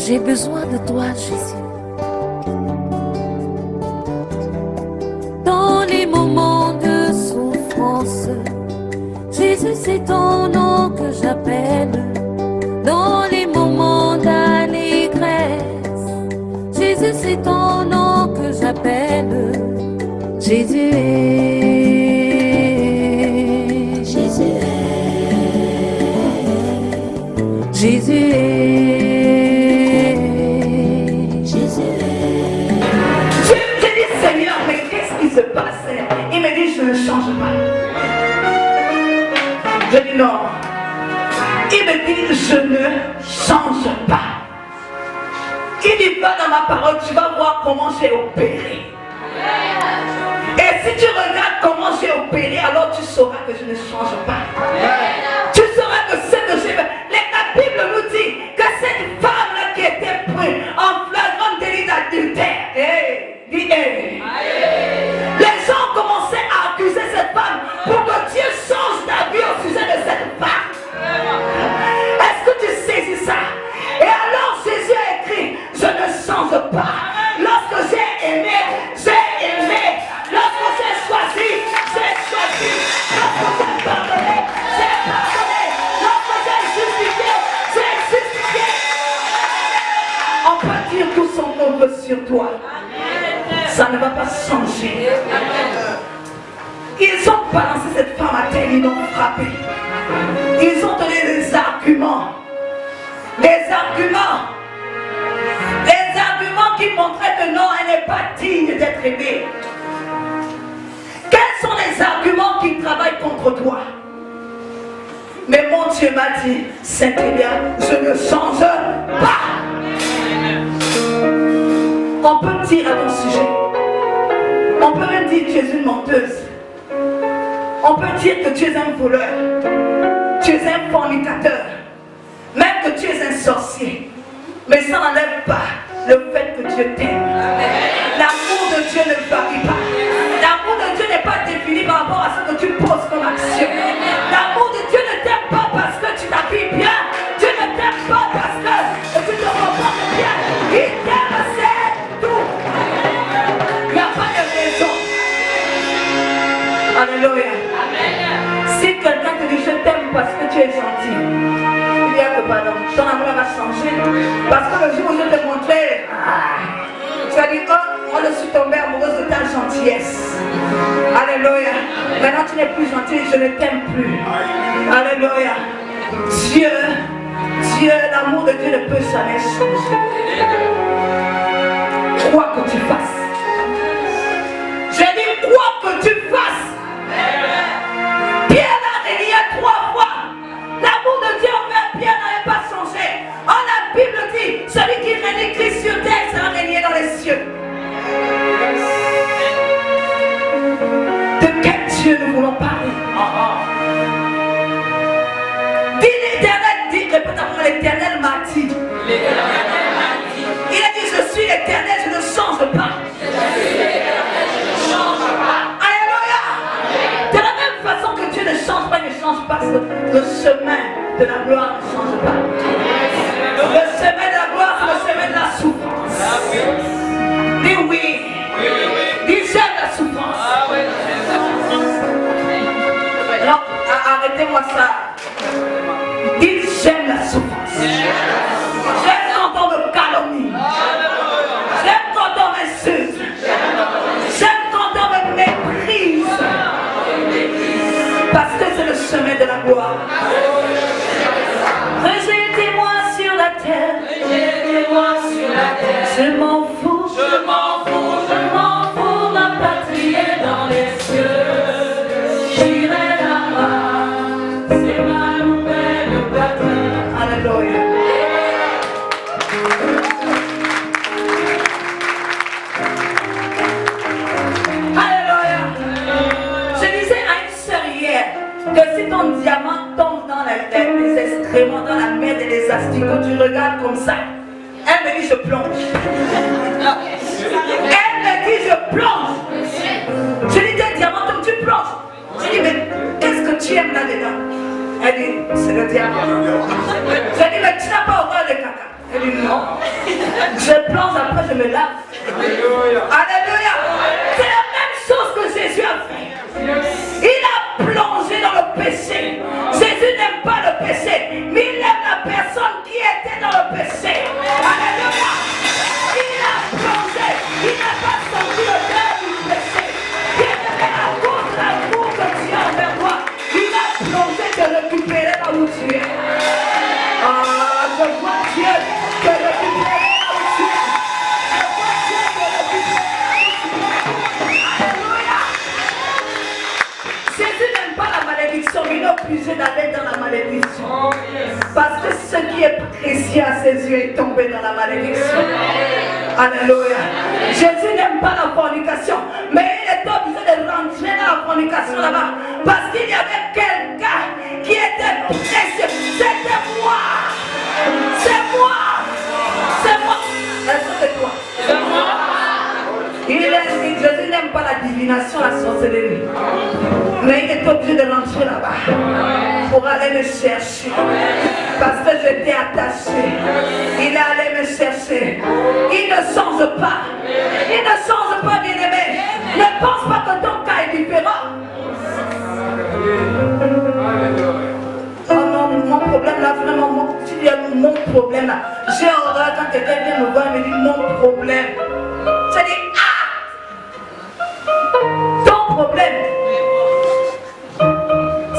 J'ai besoin de toi, Jésus. Dans les moments de souffrance, Jésus, c'est ton nom que j'appelle. Dans les moments d'allégresse, Jésus, c'est ton nom que j'appelle. Jésus est, Jésus est, Jésus est, Jésus est. J'ai dit, Seigneur, mais qu'est-ce qui se passe? Il me dit, je ne change pas. Je dis non. Il me dit, je ne change pas. Il dit, va dans ma parole, tu vas voir comment j'ai opéré. Et si tu regardes comment j'ai opéré, alors tu sauras que je ne change pas. Tu sauras que ce que j'ai fait. La Bible nous dit que cette femme-là qui était prise en flagrant délit d'adultère, les gens commençaient à accuser cette femme pour que Dieu change d'avis au sujet de cette femme. Est-ce que tu saisis ça? Et alors Jésus a écrit, je ne change pas. Lorsque j'ai aimé, j'ai aimé. Lorsque j'ai choisi, j'ai choisi. Lorsque j'ai pardonné, j'ai pardonné. Lorsque j'ai justifié, j'ai justifié. On peut dire tout son qu'on veut sur toi. Ça ne va pas changer. Ils ont balancé cette femme à terre, ils l'ont frappée. Ils ont donné des arguments. Des arguments qui montraient que non, elle n'est pas digne d'être aimée. Quels sont les arguments qui travaillent contre toi? Mais mon Dieu m'a dit, Saint-Élia, je ne change pas. On peut dire à ton sujet, on peut même dire que tu es une menteuse. On peut dire que tu es un voleur, tu es un fornicateur, même que tu es un sorcier. Mais ça n'enlève pas le fait que Dieu t'aime. L'amour de Dieu ne varie pas. L'amour de Dieu n'est pas défini par rapport à ce que tu poses comme action. L'amour de Dieu ne t'aime pas parce que tu t'habilles bien. Dieu ne t'aime pas parce que tu te comportes bien. Il t'aime, c'est tout. Il n'y a pas de raison. Alléluia. Si quelqu'un te dit je t'aime parce que tu es gentil, il y a que pardon, ton amour va changer. Parce que le jour où je te montrais, tu as dit, oh, moi je suis tombée amoureuse de ta gentillesse. Alléluia. Maintenant tu n'es plus gentil, je ne t'aime plus. Alléluia. Dieu, l'amour de Dieu ne peut jamais changer. Quoi que tu fasses. J'ai dit quoi que tu fasses. Pierre a renié 3 fois. L'amour de Dieu envers Pierre n'avait pas changé. Oh, la Bible dit, celui qui renie Christ sur terre sera renié dans les cieux. De quel Dieu nous voulons parler? Dis l'Éternel, dis, répète après, l'Éternel m'a dit. Il a dit, je suis l'Éternel, je ne change pas. Alléluia. De la même façon que Dieu ne change pas, il ne change pas. Le chemin de la gloire ne change pas. Le chemin de la gloire, c'est le chemin de la souffrance. Dis oui. Dis j'aime la souffrance. Alors, arrêtez-moi ça. Dis j'aime la souffrance. J'aime quand on me calomnie. J'aime quand on m'insulte. J'aime quand on me méprise. Parce que c'est le chemin de la gloire. Rejetez-moi sur la terre. Je m'en fous. Je m'en fous. Ma patrie est dans les cieux. J'irai là-bas. C'est ma nouvelle patrie. Alléluia. Alléluia. Je disais à une sœur hier que si ton diamant tombe dans les excréments, dans la mer des asticots, tu regardes comme ça. Elle me dit je plonge. Elle me dit je plonge. Je lui dis un diamant tombe, tu plonges. Je dis mais qu'est-ce que tu aimes là-dedans? Elle dit c'est le diamant. Je dis mais tu n'as pas horreur de caca. Elle dit non. me lave. Alléluia. C'est la même chose que Jésus a fait. Il a plongé dans le péché. Jésus n'aime pas le péché, mais il aime la personne qui était dans le péché. Alléluia. Il a plongé. Il n'a pas senti le cœur du péché. Bien-aimé, à cause de l'amour que tu as envers toi, il a plongé te récupérer là où tu es. Ah, je vois Dieu te récupérer là où tu es. Je vois Dieu te récupérer là où tu es. Alléluia. Jésus n'aime pas la malédiction, mais il est obligé d'aller dans la malédiction. Parce que ce qui est précieux à ses yeux est tombé dans la malédiction. Alléluia. Jésus n'aime pas la fornication, mais il est obligé de rentrer dans la fornication là-bas. Parce qu'il y avait quelqu'un qui était précieux. C'était moi. C'est moi. C'est moi. Est-ce que c'est toi? C'est moi. Jésus n'aime pas la divination, la sorcellerie. Mais il est obligé de rentrer là-bas pour aller me chercher. Parce que j'étais attaché. Il est allé me chercher. Il ne change pas. Il ne change pas, bien-aimé. Ne pense pas que ton cas est différent. Oh non, mon problème là, vraiment, tu dis mon problème là. J'ai horreur quand quelqu'un vient me voir et me dit mon problème. Je dis ah! Ton problème.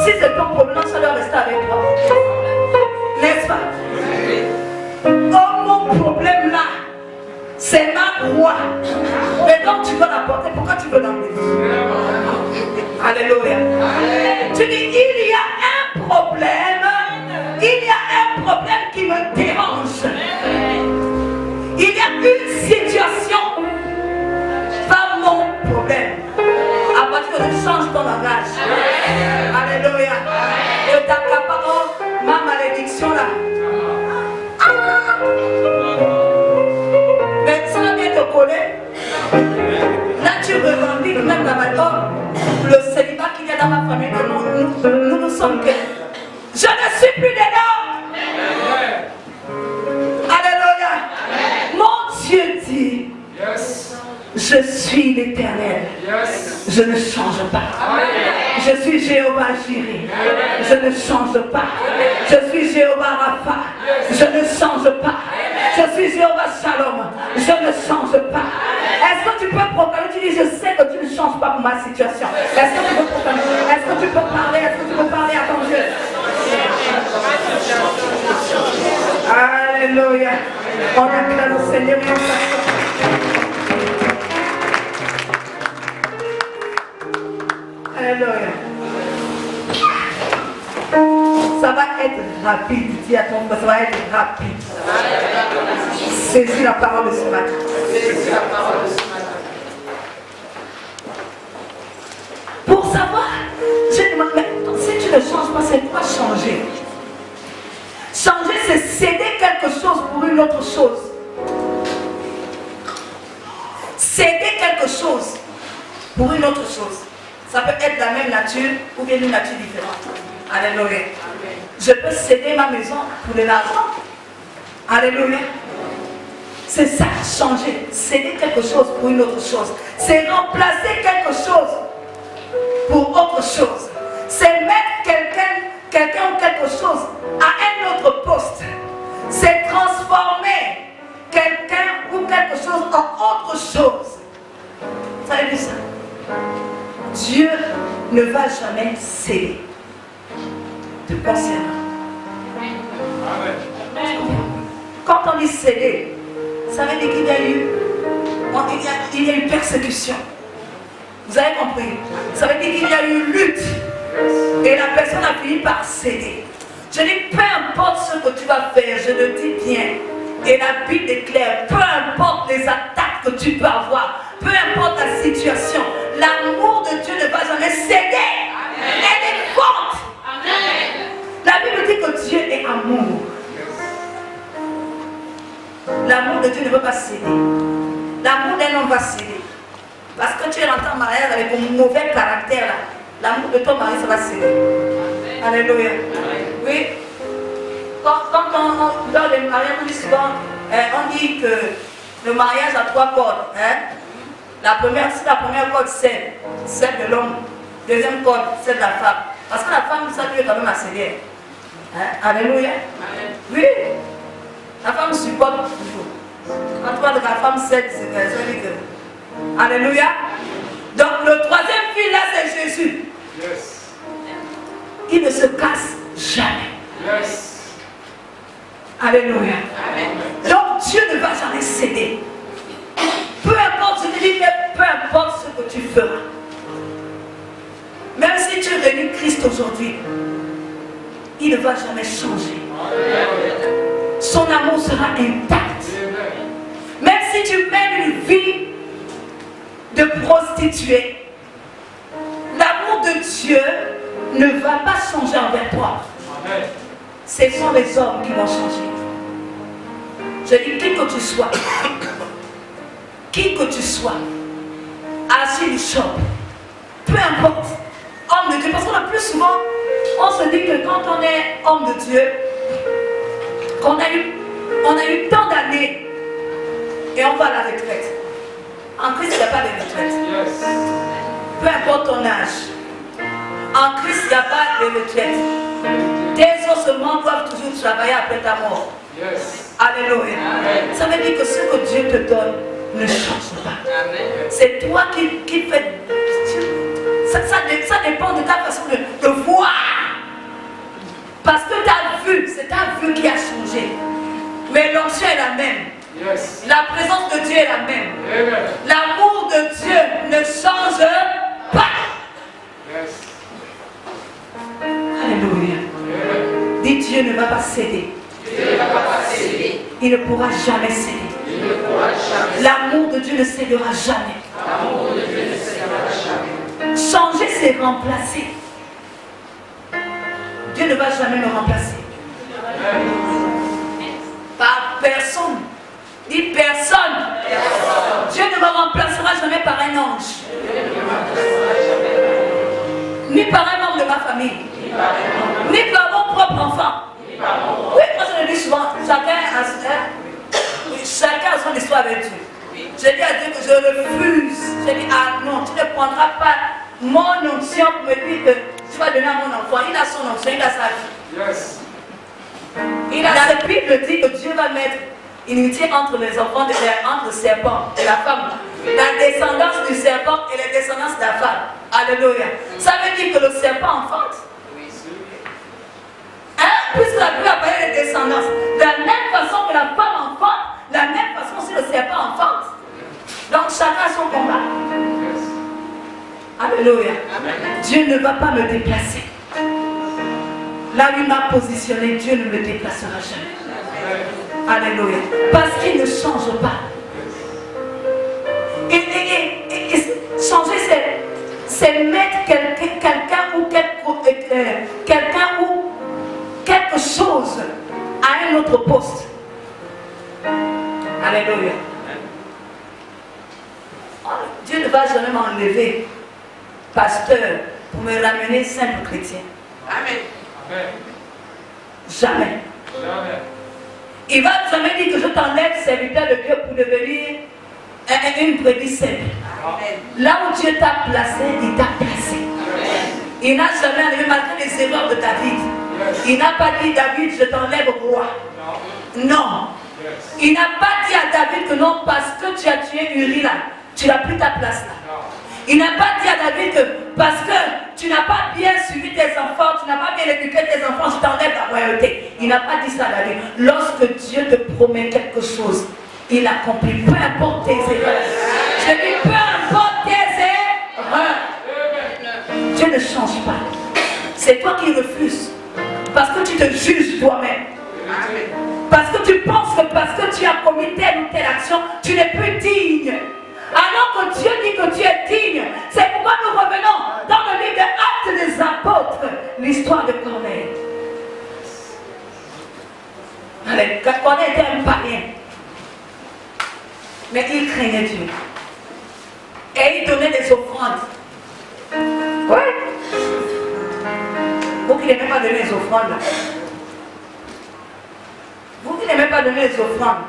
Si c'est ton problème, ça doit rester avec toi. N'est-ce pas? Oh, mon problème là, c'est ma croix. Mais donc tu veux la porter, pourquoi tu veux l'enlever? Alléluia. Tu dis, il y a un problème. Il y a un problème qui me dérange. Il y a une situation, pas mon problème. À partir de change ton langage. Alléluia. Et t'accapare ma malédiction là. Mais ça va bien te coller. Là tu revendiques même la malédiction. Le célibat qu'il y a dans ma famille, que nous sommes que. Je ne suis plus dedans. Alléluia. Mon Dieu dit. Je suis l'Éternel. Je ne change pas. Je suis Jéhovah Jireh. Je ne change pas. Je suis Jéhovah Rapha. Je ne change pas. Je suis Jéhovah Shalom. Je ne change pas. Est-ce que tu peux proclamer? Tu dis, je sais que tu ne changes pas pour ma situation. Est-ce que tu peux proclamer? Est-ce que tu peux parler? Est-ce que tu peux parler à ton Dieu? Alléluia. On acclame le Seigneur et on s'assure. Alléluia. Ça va être rapide. Dis à ton frère, ça va être rapide. Saisis la parole de ce matin. Saisis la parole de ce matin. Pour savoir, je demande, mais si tu ne changes pas, c'est quoi changer? Changer, c'est céder quelque chose pour une autre chose. Céder quelque chose pour une autre chose. Ça peut être la même nature ou bien une nature différente. Alléluia. Je peux céder ma maison pour de l'argent. Alléluia. C'est ça, changer. Céder quelque chose pour une autre chose. C'est remplacer quelque chose pour autre chose. C'est mettre quelqu'un ou quelque chose à un autre poste. C'est transformer quelqu'un ou quelque chose en autre chose. Vous savez ça? Dieu ne va jamais céder. Te concernant. Quand on dit céder, ça veut dire qu'il y a eu persécution. Vous avez compris? Ça veut dire qu'il y a eu lutte. Et la personne a fini par céder. Je dis, peu importe ce que tu vas faire, je le dis bien. Et la Bible déclare, peu importe les attaques que tu peux avoir, peu importe la situation, l'amour de Dieu ne va jamais céder. Elle est forte. Amen. La Bible dit que Dieu est amour. L'amour de Dieu ne veut pas céder. L'amour d'un homme va céder. Parce que tu es rentré en mariage avec un mauvais caractère là. L'amour de ton mari, ça va céder. Alléluia. Oui. Quand on dans les mariages, on dit souvent, on dit que le mariage a 3 cordes. Hein? La première corde, c'est celle de l'homme. Deuxième corde, celle de la femme. Parce que la femme, ça lui est quand même assez bien. Hein? Alléluia. Amen. Oui. La femme supporte toujours. Quand tu vois que la femme cède, c'est que. Alléluia. Donc le troisième fil là, c'est Jésus. Yes. Il ne se casse jamais. Yes. Alléluia. Amen. Donc Dieu ne va jamais céder. Peu importe, je te dis, peu importe ce que tu feras. Même si tu réunis Christ aujourd'hui, il ne va jamais changer. Son amour sera intact. Même si tu mènes une vie de prostituée, l'amour de Dieu ne va pas changer envers toi. Ce sont les hommes qui vont changer. Je dis, qui que tu sois, assis du shop, peu importe, homme de Dieu, parce que le plus souvent, on se dit que quand on est homme de Dieu, qu'on a eu tant d'années et on va à la retraite. En Christ, il n'y a pas de retraite. Yes. Peu importe ton âge. En Christ, il n'y a pas de retraite. Tes ossements doivent toujours travailler après ta mort. Yes. Alléluia. Amen. Ça veut dire que ce que Dieu te donne ne change pas. C'est toi qui fais. Ça dépend de ta façon de voir. Parce que ta vue, c'est ta vue qui a changé. Mais l'onction est la même. Yes. La présence de Dieu est la même. L'amour de Dieu ne change pas. Yes. Alléluia. Dis, Dieu ne va pas céder. Il ne pourra jamais céder. L'amour de Dieu ne cédera jamais. Changer, c'est remplacer. Dieu ne va jamais me remplacer. Par personne. Dis personne. Dieu ne me remplacera jamais par un ange. Ni par un membre de ma famille. Ni par mon propre enfant. Oui, moi je le dis souvent, chacun a son histoire avec Dieu. Je dis à Dieu que je refuse. Je dis, ah non, tu ne prendras pas mon onction pour me dire que tu vas donner à mon enfant. Il a son onction, il a sa vie. Yes. La Bible dit que Dieu va mettre inimitié entre les enfants, entre le serpent et la femme. La descendance du serpent et la descendance de la femme. Alléluia. Ça veut dire que le serpent enfante. Hein? Puisque la Bible a parlé de descendance. De la même façon que la femme enfante, de la même façon aussi le serpent enfante. Donc chacun a son combat. Alléluia. Amen. Dieu ne va pas me déplacer. Là où il m'a positionné, Dieu ne me déplacera jamais. Alléluia. Parce qu'il ne change pas. Et changer, c'est mettre quelqu'un ou quelque chose à un autre poste. Alléluia. Dieu ne va jamais m'enlever pasteur pour me ramener simple chrétien. Amen. Jamais. Jamais. Il va jamais dire que je t'enlève serviteur de Dieu pour devenir une brebis simple. Là où Dieu t'a placé, il t'a placé. Amen. Il n'a jamais enlevé malgré les erreurs de David. Yes. Il n'a pas dit David, je t'enlève roi. Non. Yes. Il n'a pas dit à David que non, parce que tu as tué Uri là, tu n'as plus ta place là. Non. Il n'a pas dit à David que parce que tu n'as pas bien suivi tes enfants, tu n'as pas bien éduqué tes enfants, je t'enlève la royauté. Il n'a pas dit ça à David. Lorsque Dieu te promet quelque chose, il accomplit, peu importe tes erreurs. Je dis peu importe tes erreurs. Dieu ne change pas. C'est toi qui refuses. Parce que tu te juges toi-même. Parce que tu penses que parce que tu as commis telle ou telle action, tu n'es plus digne. Alors que Dieu dit que tu es digne. C'est pourquoi nous revenons dans le livre des Actes des Apôtres, l'histoire de Corneille. Corneille était un païen. Mais il craignait Dieu. Et il donnait des offrandes. Oui. Vous qui n'aimez pas donner les offrandes là. Vous qui n'aimez pas donner les offrandes.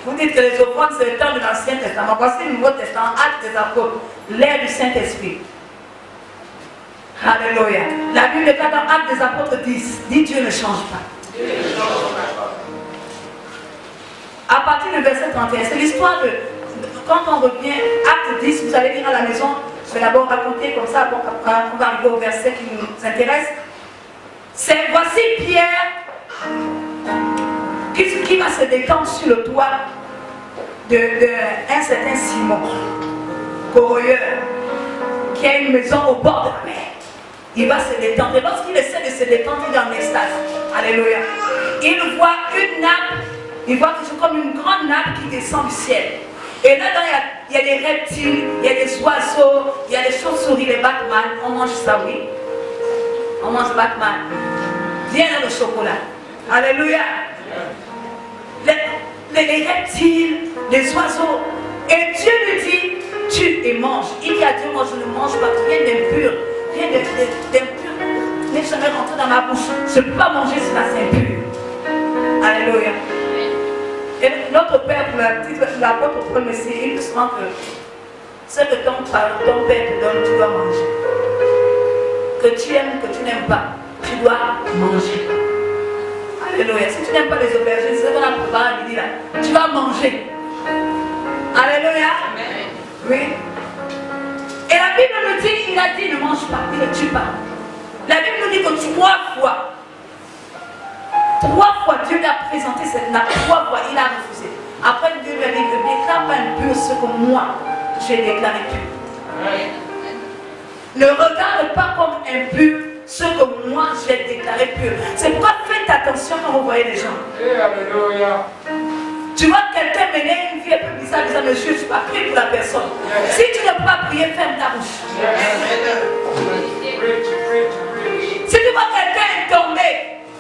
Vous dites que les offrandes, c'est le temps de l'Ancien Testament. Voici le Nouveau Testament, Actes des Apôtres, l'ère du Saint-Esprit. Alléluia. La Bible est dans Actes des Apôtres 10. Dit Dieu ne change pas. À partir du verset 31, c'est l'histoire de. Quand on revient, Acte 10, vous allez lire à la maison. Je vais d'abord raconter comme ça, on va arriver au verset qui nous intéresse. C'est voici Pierre qui va se détendre sur le toit d'un certain Simon, corroyeur, qui a une maison au bord de la mer. Il va se détendre. Et lorsqu'il essaie de se détendre, il est en extase. Alléluia. Il voit une nappe, il voit que c'est comme une grande nappe qui descend du ciel. Et là-dedans, il y a des reptiles, il y a des oiseaux, il y a des chauves-souris, les Batman. On mange ça, oui. On mange Batman. Viens dans le chocolat. Alléluia. Les reptiles, les oiseaux. Et Dieu lui dit, tue et mange. Il dit à Dieu, moi je ne mange pas, rien d'impur. Rien d'impur n'est jamais rentré dans ma bouche. Je ne peux pas manger cela, c'est impur. Alléluia. Et notre Père, pour l'apôtre Paul Messie, il se rend que ce que ton Père te donne, tu dois manger. Que tu aimes, que tu n'aimes pas, tu dois manger. Alléluia. Si tu n'aimes pas les aubergines, c'est ce qu'on a préparé à midi là. Tu vas manger. Alléluia. Amen. Oui. Et la Bible nous dit, il a dit ne mange pas, il ne tue pas. La Bible nous dit que 3 fois, Dieu lui a présenté cette nappe, 3 fois, il a refusé. Après, Dieu lui a dit que déclare pas impur ce que moi, j'ai déclaré pur. Ne regarde pas comme impur ce que moi, j'ai déclaré pur. C'est pourquoi faites attention quand vous voyez les gens. Alléluia. Tu vois quelqu'un mener une vie un peu bizarre, disant monsieur, je ne suis pas prié pour la personne. Si tu ne peux pas prier, ferme ta bouche. Si tu vois quelqu'un tomber,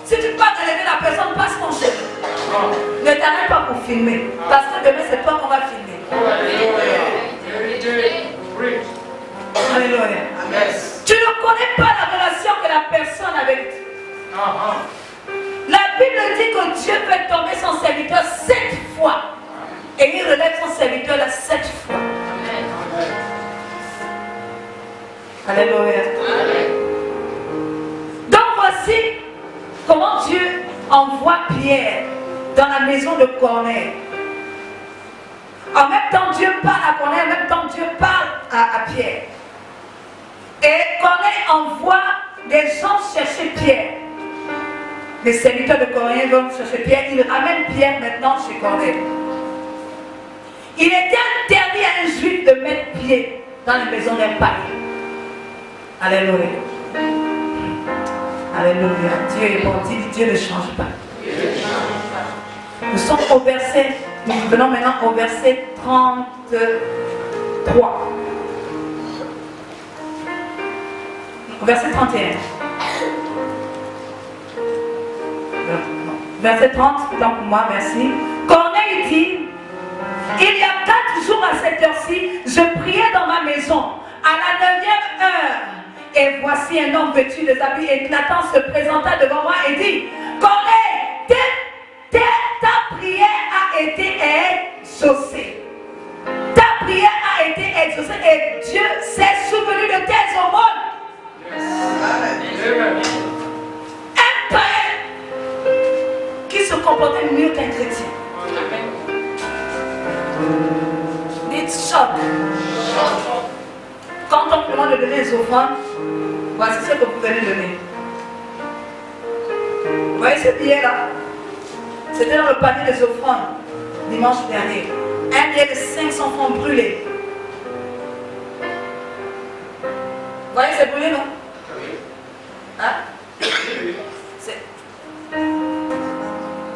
si tu peux pas relever la personne, passe ton chemin. Ne t'arrête pas pour filmer. Parce que demain, c'est toi qu'on va filmer. Alléluia. Tu ne connais pas la relation que la personne avec. La Bible dit que Dieu fait tomber son serviteur 7 fois. Et il relève son serviteur là 7 fois. Alléluia. Donc voici comment Dieu envoie Pierre dans la maison de Corneille. En même temps, Dieu parle à Corneille, en même temps, Dieu parle à Pierre. Et Corneille envoie des gens chercher Pierre. Les serviteurs de Corneille vont chercher Pierre. Ils ramènent Pierre maintenant chez Corneille. Il était interdit à un juif de mettre pied dans la maison d'un païen. Alléluia. Alléluia. Dieu est bon. Dieu ne change pas. Nous sommes au verset, nous venons maintenant au verset 33. Au verset 31. Verset 30, tant pour moi, merci. Corneille dit, il y a 4 jours à cette heure-ci, je priais dans ma maison, à la 9e heure. Et voici un homme vêtu de habits éclatants se présenta devant moi et dit, Corneille, ta prière a été exaucée. Ta prière a été exaucée et Dieu s'est souvenu de tes aumônes. Un païen qui se comportait mieux qu'un chrétien. Dites choc. Quand on demande de donner les offrandes, voici ce que vous venez donner. Vous voyez ce billet-là? C'était dans le panier des offrandes dimanche dernier. Un billet de 500 francs brûlés. Vous voyez, c'est brûlé, non? Hein?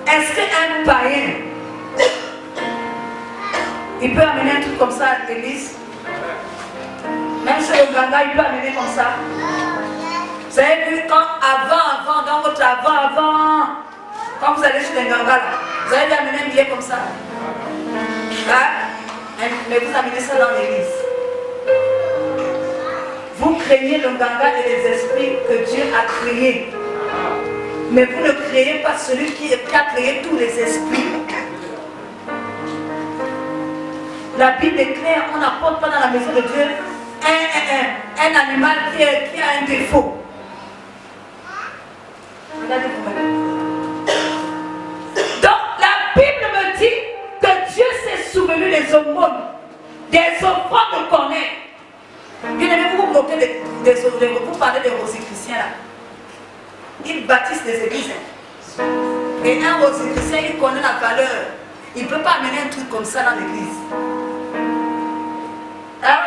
Est-ce qu'un païen, il peut amener un truc comme ça à l'église? Même chez le ganga, il peut amener comme ça. Vous avez vu quand dans votre avant, quand vous allez chez les gangas là, vous avez amené un billet comme ça. Hein? Mais vous amenez ça dans l'église. Vous craignez le ganga et les esprits que Dieu a créés. Mais vous ne créez pas celui qui a créé tous les esprits. La Bible est claire, on n'apporte pas dans la maison de Dieu un animal qui a un défaut. Regardez vous-même. Donc la Bible me dit que Dieu s'est souvenu des aumônes, des offrandes qu'on est. Bien aimé, vous moquez vous parlez des rosicruciens là. Ils bâtissent des églises. Et un rosicrucien, il connaît la valeur. Il ne peut pas amener un truc comme ça dans l'église. Hein?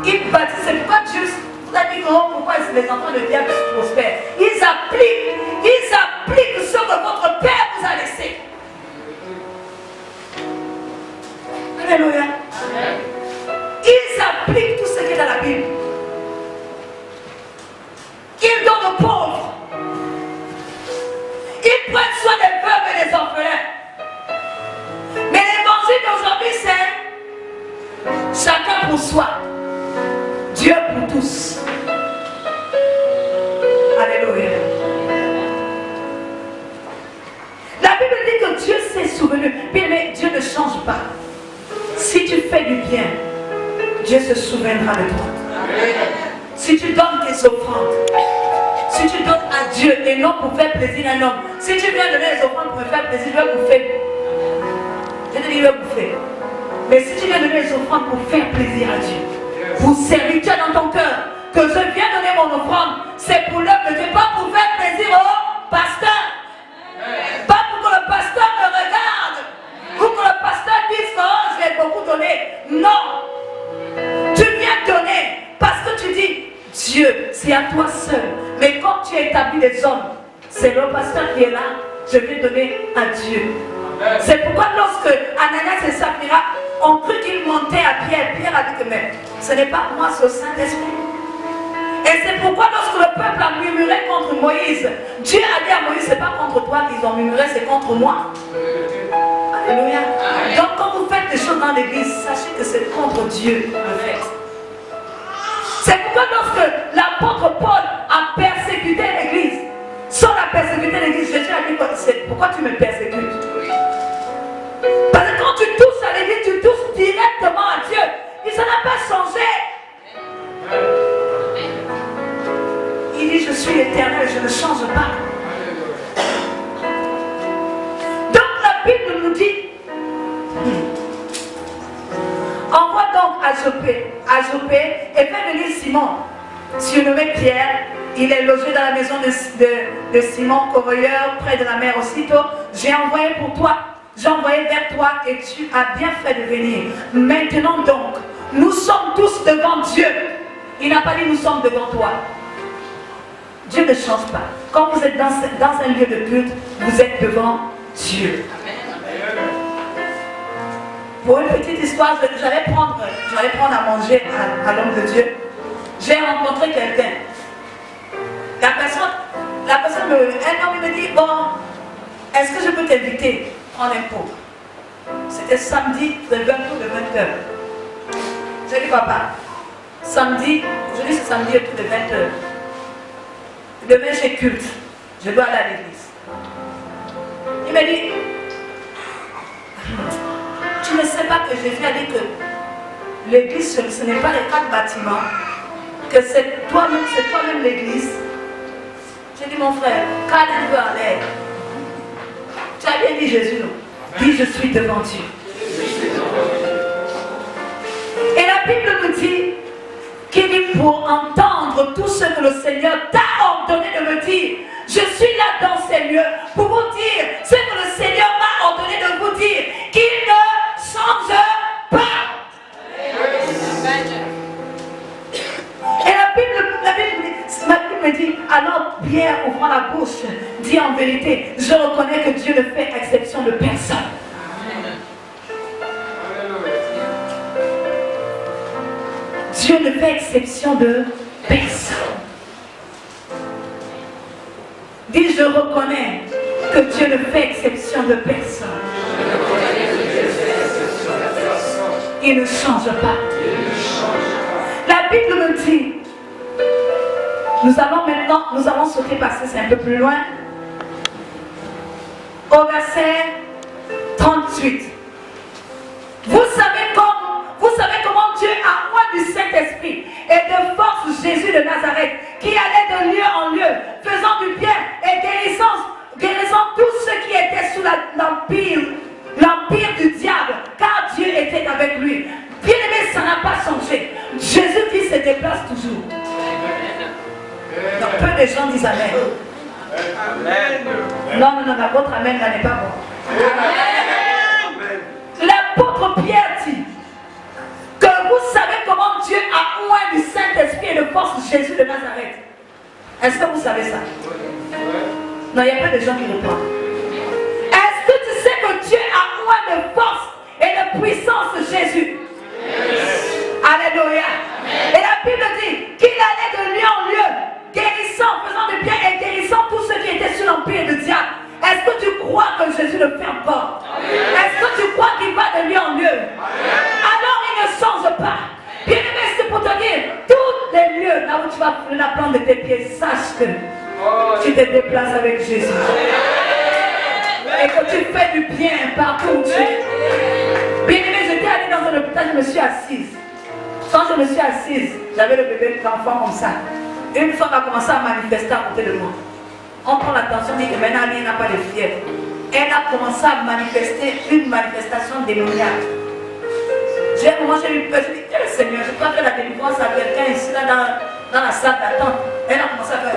Ils bâtissent. C'est pourquoi Dieu vous a dit pourquoi les enfants de diable prospèrent. Ils appliquent ce que votre Père vous a laissé. Alléluia. Ils appliquent tout ce qui est dans la Bible. Ils donnent aux pauvres. Ils prennent soin des veuves et des orphelins. Mais l'évangile d'aujourd'hui, c'est chacun pour soi, Dieu pour tous. Alléluia. La Bible dit que Dieu s'est souvenu. Mais Dieu ne change pas. Si tu fais du bien, Dieu se souviendra de toi. Si tu donnes tes offrandes, si tu donnes à Dieu et non pour faire plaisir à un homme, si tu viens donner les offrandes pour me faire plaisir, je vais bouffer. Je te dis, je vais bouffer. Mais si tu viens donner les offrandes pour faire plaisir à Dieu, pour servir, tu as dans ton cœur que je viens donner mon offrande, c'est pour l'œuvre de Dieu, pas pour faire plaisir au pasteur. Pas pour que le pasteur me regarde, pour que le pasteur dise que oh, je vais beaucoup donner. Non. Tu viens donner parce que tu dis, Dieu, c'est à toi seul. Mais quand tu as établi des hommes, c'est le pasteur qui est là, je vais donner à Dieu. C'est pourquoi lorsque Ananias et Saphira ont cru qu'ils montaient à Pierre, Pierre a dit que mais ce n'est pas moi, c'est le Saint-Esprit. Et c'est pourquoi lorsque le peuple a murmuré contre Moïse, Dieu a dit à Moïse, c'est pas contre toi qu'ils ont murmuré, c'est contre moi. Alléluia. Donc quand vous faites des choses dans l'église, sachez que c'est contre Dieu le fait. C'est pourquoi lorsque l'apôtre Paul a persécuté l'église, sans la persécuter l'église, Jésus a dit, pourquoi tu me persécutes? Parce que quand tu touches à l'église, tu touches directement à Dieu. Il ne n'a pas changé. Il dit, je suis l'éternel, je ne change pas. Donc la Bible nous dit, envoie donc à Jopé et fais venir Simon, surnommé Pierre. Il est logé dans la maison de Simon, corroyeur, près de la mer. Aussitôt, j'ai envoyé vers toi et tu as bien fait de venir. Maintenant donc, nous sommes tous devant Dieu. Il n'a pas dit nous sommes devant toi. Dieu ne change pas. Quand vous êtes dans un lieu de culte, vous êtes devant Dieu. Pour une petite histoire, j'allais prendre à manger à l'homme de Dieu. J'ai rencontré quelqu'un. La personne un homme me dit, bon, est-ce que je peux t'inviter prendre un pot? C'était samedi de 20h de 20h. J'ai dit, papa, samedi, aujourd'hui c'est samedi autour de 20h. Demain j'ai culte, je dois aller à l'église. Il m'a dit, tu ne sais pas que Jésus a dit que l'église ce n'est pas les 4 bâtiments, que c'est toi-même l'église. J'ai dit, mon frère, cadre un peu en l'air. Tu as bien dit Jésus, non? Dis, je suis devant Dieu. Et la Bible nous dit qu'il dit pour entendre tout ce que le Seigneur t'a ordonné de me dire. Je suis là dans ces lieux pour vous dire ce que le Seigneur m'a ordonné de vous dire, qu'il ne change pas. Et la Bible me dit, alors Pierre, ouvrant la bouche, dit en vérité, je reconnais que Dieu ne fait exception de personne. Dieu ne fait exception de personne. Dis, je reconnais que Dieu ne fait exception de personne. Il ne change pas. La Bible me dit, nous allons sauter passer, c'est un peu plus loin. Au verset 34. 38. Vous savez comment Dieu a oint du Saint-Esprit et de force Jésus de Nazareth, qui allait de lieu en lieu, faisant du bien et guérissant tous ceux qui étaient sous l'empire du diable, car Dieu était avec lui. Bien aimé, ça n'a pas changé. Jésus-Christ se déplace toujours. Donc, peu de gens disent Amen. Amen. Non, votre Amen là n'est pas bon. L'apôtre Pierre dit que vous savez comment Dieu a oint du Saint-Esprit et de force Jésus de Nazareth. Est-ce que vous savez ça? Non, il y a pas de gens qui répondent. Est-ce que tu sais que Dieu a oint de force et de puissance Jésus? Alléluia. Et la Bible dit qu'il allait de lieu en lieu, guérissant, faisant du bien et guérissant tous ceux qui étaient sous l'empire du diable. Est-ce que tu crois que Jésus le fait encore? Est-ce que tu crois qu'il va de lieu en lieu? Alors il ne change pas. Bien aimé, c'est pour te dire, tous les lieux là où tu vas prendre la plante de tes pieds, sache que tu te déplaces avec Jésus. Et que tu fais du bien partout où tu es. Bien aimé, j'étais allée dans un hôpital, je me suis assise. Quand je me suis assise, j'avais le bébé d'enfant comme ça. Une femme a commencé à manifester à côté de moi. On prend l'attention, on dit que maintenant elle n'a pas de fièvre. Elle a commencé à manifester une manifestation démoniaque. J'ai un moment, j'ai eu peur, je dit, quel Seigneur, je crois que la délivrance à quelqu'un ici, là, dans la salle d'attente. Elle a commencé à faire,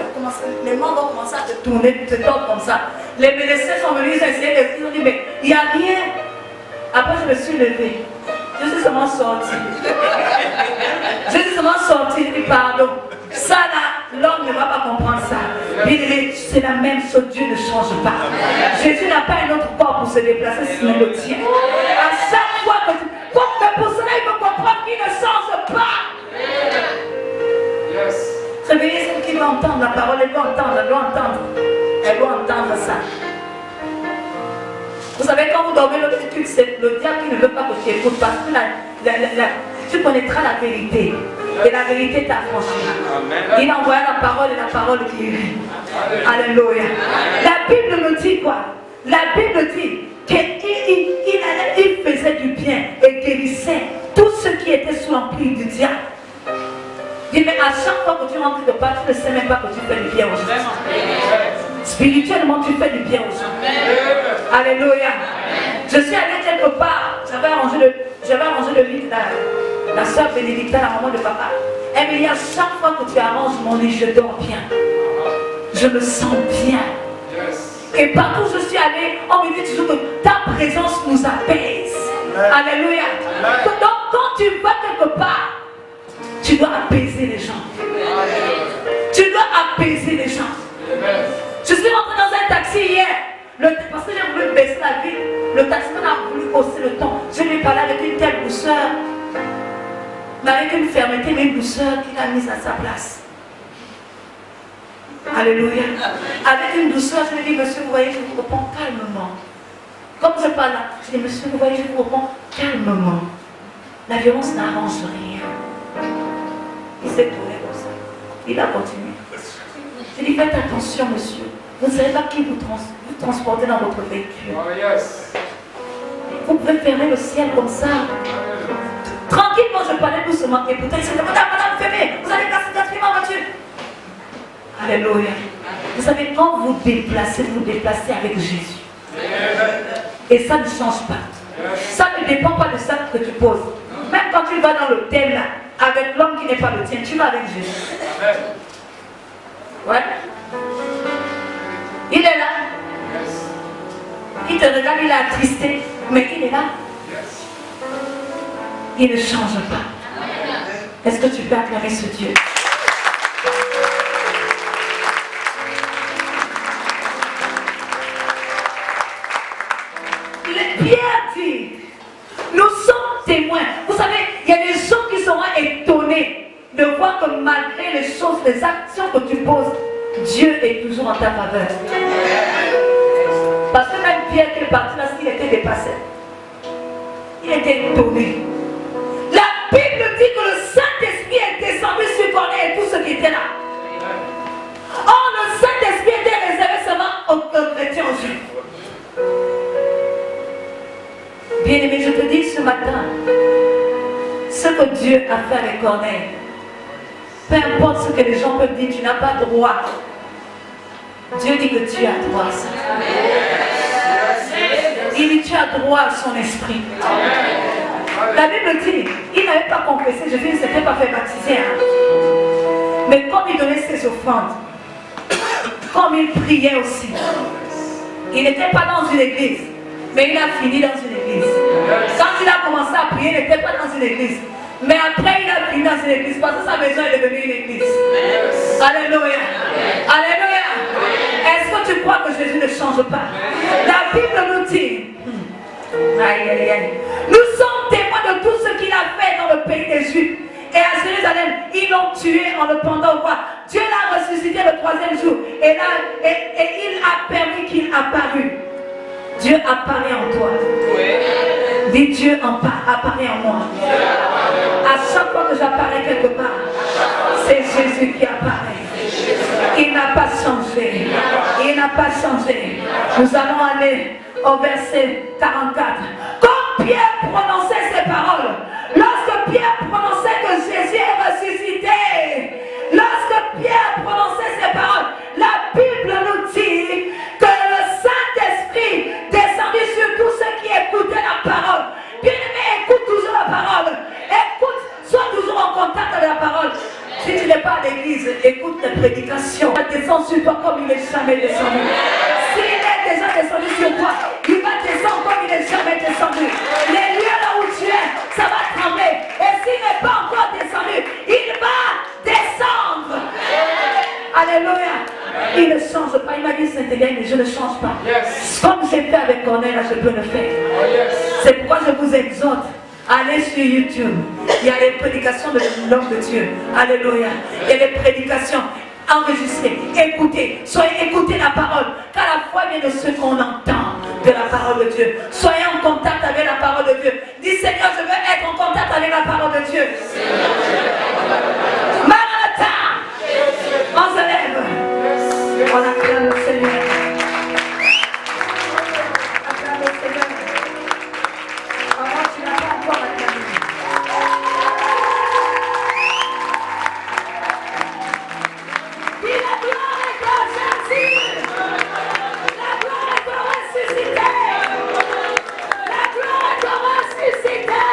les membres ont commencé à se tourner, se tordre comme ça. Les médecins sont venus, ils ont essayé de, ils ont dit, mais il n'y a rien. Après, je me suis levée. Je suis seulement sortie. Je suis seulement sortie, je dis pardon. Ça là, l'homme ne va pas comprendre ça. C'est la même chose, Dieu ne change pas. Jésus n'a pas un autre corps pour se déplacer, sinon le tien. À chaque fois que tu... Pour cela, il faut comprendre qu'il ne change pas. Réveillez celle qui doit entendre la parole, elle doit entendre, elle doit entendre. Elle doit entendre ça. Vous savez, quand vous dormez l'autre culte, c'est le diable qui ne veut pas que tu écoutes parce que tu connaîtras la vérité. Et la vérité t'affranchira. Il a envoyé la parole et la parole guérit. Alléluia. La Bible me dit quoi? La Bible dit qu'il faisait du bien et guérissait tous ceux qui étaient sous l'empire du diable. Dis, mais à chaque fois que tu rentres de part, tu ne sais même pas que tu fais du bien aux gens. Spirituellement, tu fais du bien aux gens. Alléluia. Je suis allée quelque part, j'avais arrangé le lit de la soeur Bénédicta, la maman de papa. Elle me dit, à chaque fois que tu arranges mon lit, je dors bien. Je me sens bien. Et partout où je suis allée, on me dit toujours que ta présence nous apaise. Alléluia. Donc quand tu vas quelque part, tu dois apaiser les gens. Tu dois apaiser les gens. Je suis rentrée dans un taxi hier. Parce que j'ai voulu baisser la ville, le taximan a voulu hausser le ton. Je lui ai parlé avec une telle douceur, mais avec une fermeté, mais une douceur qu'il a mise à sa place. Alléluia. Avec une douceur, je lui ai dit, monsieur, vous voyez, je vous réponds calmement. Comme je parle là, je dis, monsieur, vous voyez, je vous réponds calmement. La violence n'arrange rien. Il s'est tourné comme ça. Il a continué. Je lui ai dit, faites attention, monsieur. Vous ne savez pas qui vous transportez dans votre véhicule. Oh, yes. Vous pouvez fermer le ciel comme ça. Tranquillement, je parlais doucement. Et pourtant, il s'est dit, madame, fermez. Vous allez casser 4 films en voiture. Alléluia. Vous savez, quand vous déplacez avec Jésus. Et ça ne change pas. Ça ne dépend pas de ça que tu poses. Même quand tu vas dans l'hôtel là, avec l'homme qui n'est pas le tien, tu vas avec Jésus. Ouais. Il est là. Il te regarde, il est attristé, mais il est là. Il ne change pas. Est-ce que tu peux acclamer ce Dieu? Pierre dit, nous sommes témoins. Vous savez, il y a des gens qui seront étonnés de voir que malgré les choses, les actions que tu poses, Dieu est toujours en ta faveur. Parce que même Pierre qui est parti là, il était dépassé. Il était étonné. La Bible dit que le Saint-Esprit est descendu sur Corneille et tous ceux qui étaient là. Or, le Saint-Esprit était réservé seulement aux chrétiens, aux Juifs. Dieu a fait avec Corneille. Peu importe ce que les gens peuvent dire, tu n'as pas droit. Dieu dit que tu as droit à ça. Il dit tu as droit à son esprit. La Bible dit, il n'avait pas confessé, Jésus ne s'était pas fait baptiser. Mais comme il donnait ses offrandes, comme il priait aussi, il n'était pas dans une église, mais il a fini dans une église. Quand il a commencé à prier, il n'était pas dans une église. Mais après, il a fini dans une église parce que sa maison est devenue une église. Alléluia. Alléluia. Est-ce que tu crois que Jésus ne change pas? La Bible nous dit, aïe, aïe, aïe. Nous sommes témoins de tout ce qu'il a fait dans le pays des Juifs. Et à Jérusalem, ils l'ont tué en le pendant au roi. Dieu l'a ressuscité le 3e jour. Et il a permis qu'il apparût. Dieu apparaît en toi. Dis Dieu apparaît en moi. À chaque fois que j'apparais quelque part, c'est Jésus qui apparaît. Il n'a pas changé. Il n'a pas changé. Nous allons aller au verset 44. Quand Pierre prononçait ces paroles, lorsque Pierre prononçait que Jésus est ressuscité, lorsque Pierre prononçait ces paroles, la Bible nous dit que le Saint-Esprit descendit sur tous ceux qui écoutaient la parole. Bien-aimé, écoute toujours la parole. Écoute, sois toujours en contact avec la parole. Si tu n'es pas à l'église, écoute les prédications. Il va descendre sur toi comme il n'est jamais descendu. S'il est déjà descendu sur toi, il va descendre comme il n'est jamais descendu. Les lieux là où tu es, ça va trembler. Et s'il n'est pas encore descendu, il va descendre. Alléluia. Il ne change pas. Il m'a dit Saint-Éliane, mais je ne change pas. Comme j'ai fait avec Corneille, là, je peux le faire. C'est pourquoi je vous exhorte. Allez sur YouTube. Il y a les prédications de l'homme de Dieu. Alléluia. Il y a les prédications enregistrées. Écoutez. Écoutez la parole. Car la foi vient de ce qu'on entend de la parole de Dieu. Soyez en contact avec la parole de Dieu. Dis Seigneur, je veux être en contact avec la parole de Dieu. Maranatha. On se lève. On acclame le Seigneur. Acclame le Seigneur. Tu n'as pas encore acclamé. Dis la gloire est à Jésus. La gloire est à ressusciter. La gloire est à ressusciter.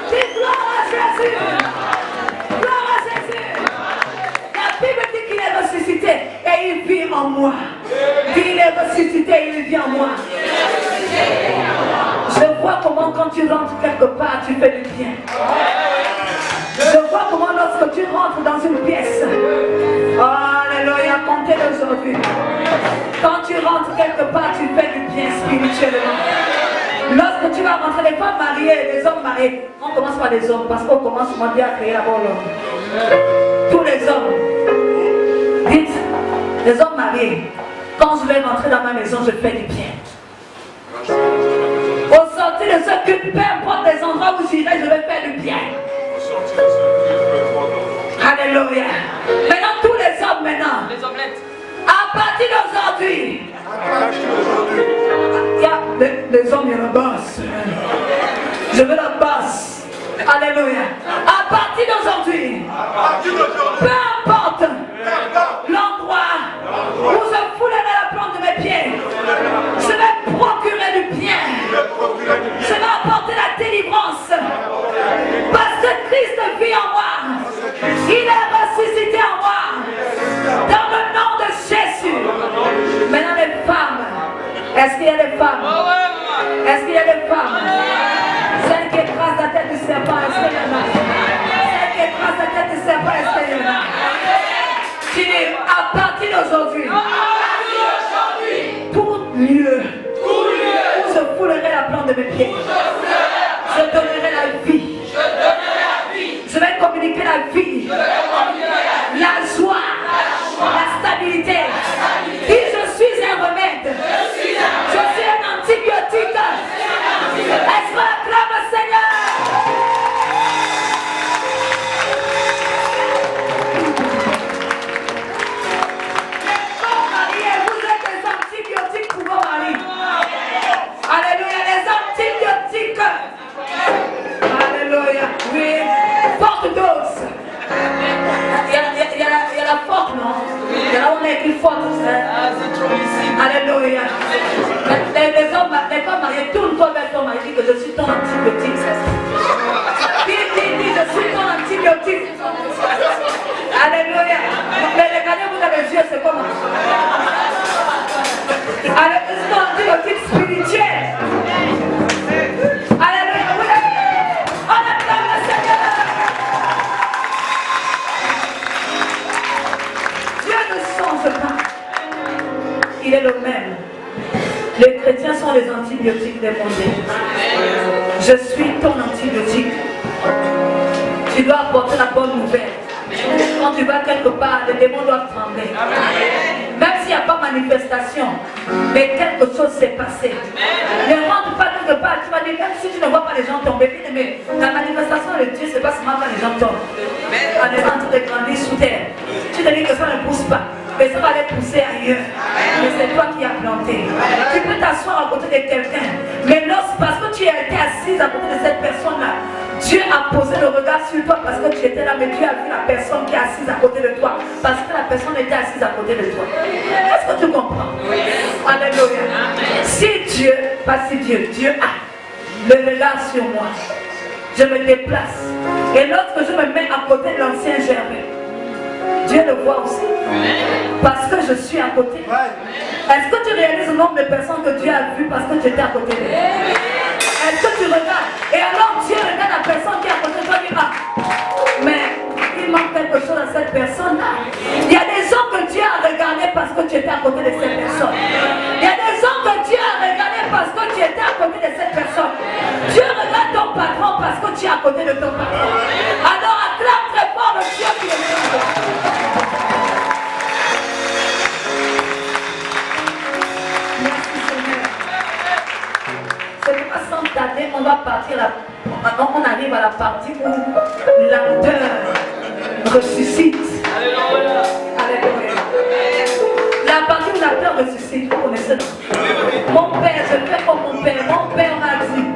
Dis gloire à Jésus. Gloire à Jésus. La Bible dit qu'il est ressuscité et il vit en moi. Il est ressuscité et il vit en moi. Je vois comment quand tu rentres quelque part, tu fais du bien. Je vois comment lorsque tu rentres dans une pièce, alléluia, comptez d'aujourd'hui. Quand tu rentres quelque part, tu fais du bien spirituellement. Lorsque tu vas rentrer, les femmes mariées, les hommes mariés, on commence par les hommes parce qu'on commence à créer d'abord l'homme. Tous les hommes, dites, les hommes mariés, quand je vais rentrer dans ma maison, je fais du bien. Au sortir de ce culte, peu importe les endroits où j'irai, je vais faire du bien. Alléluia. Maintenant, tous les hommes, maintenant, Les omelettes. à partir d'aujourd'hui, les hommes, il y a la basse. Je veux la basse. Alléluia. À partir d'aujourd'hui, peu importe l'endroit où je foulerai la plante de mes pieds, je vais procurer du bien. Je vais apporter la délivrance. Parce que Christ vit en moi. Il est ressuscité en moi. Dans le nom de Jésus. Maintenant les femmes. Est-ce qu'il y a des femmes? Est-ce qu'il y a des femmes? Celle qui écrase la tête du serpent, est-ce qu'il y en a? Celle qui écrase la tête du serpent, est-ce qu'il y en a? Tu dis, à partir d'aujourd'hui, tout lieu où je foulerai la plante de mes pieds, je donnerai la vie. Je vais communiquer la vie, la joie, la stabilité. Si je suis un remède, je suis un antibiotique. Est-ce qu'on acclame le Seigneur? Les femmes mariées, vous êtes des antibiotiques pour vos maris. Alléluia, les antibiotiques. Alléluia, oui. forte dose. Il y a la forte, non? Il y a là où on est écrit forte. Alléluia. Les femmes mariées, tourne-toi vers ton mari, dis que je suis ton antibiotique. Dis, je suis ton antibiotique. Alléluia. Mais regardez, vous avez les yeux, c'est comment? Alléluia, c'est ton antibiotique spirituel. Alléluia. On acclame le Seigneur. Dieu ne change pas. Il est le même. Les chrétiens sont les antibiotiques des mondes. Je suis ton antibiotique. Tu dois apporter la bonne nouvelle. Quand tu vas quelque part, les démons doivent trembler. Même s'il n'y a pas manifestation, mais quelque chose s'est passé. Ne rentre pas quelque part. Tu vas dire, même si tu ne vois pas les gens tomber, mais la manifestation de Dieu, c'est pas seulement quand les gens tombent. Quand les gens de grandir sous terre. Tu te dis que ça ne pousse pas. Mais ça va aller pousser ailleurs. Mais c'est toi qui as planté. Tu peux t'asseoir à côté de quelqu'un. Mais parce que tu as été assise à côté de cette personne-là, Dieu a posé le regard sur toi parce que tu étais là, mais Dieu a vu la personne qui est assise à côté de toi. Parce que la personne était assise à côté de toi. Est-ce que tu comprends? Alléluia. Si Dieu, pas si Dieu, Dieu a le regard sur moi, je me déplace. Et lorsque je me mets à côté de l'ancien Gervais, Dieu le voit aussi. Parce que je suis à côté. Est-ce que tu réalises le nombre de personnes que Dieu a vues parce que tu étais à côté de lui? Est-ce que tu regardes? Et alors Dieu regarde la personne qui est à côté de toi et dit, ah, mais il manque quelque chose à cette personne-là. Il y a des hommes que Dieu a regardés parce que tu étais à côté de cette personne. Il y a des hommes que Dieu a regardés parce que tu étais à côté de cette personne. Dieu regarde ton patron parce que tu es à côté de ton patron. Alors acclame très fort le Dieu qui est vivant. Merci Seigneur. C'est pas sans tarder, on va partir là. Maintenant, on arrive à la partie où l'acteur ressuscite. Alléluia. La partie où l'acteur ressuscite, vous connaissez. Mon père, je fais comme mon père. Mon père m'a dit.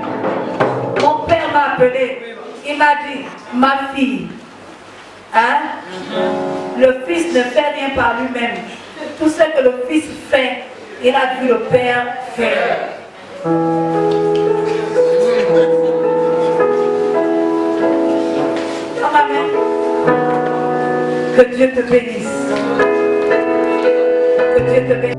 Mon père m'a appelé. Il m'a dit, ma fille, hein? Le fils ne fait rien par lui-même. Tout ce que le fils fait, il a vu le père faire. Amen. Que Dieu te bénisse. Que Dieu te bénisse.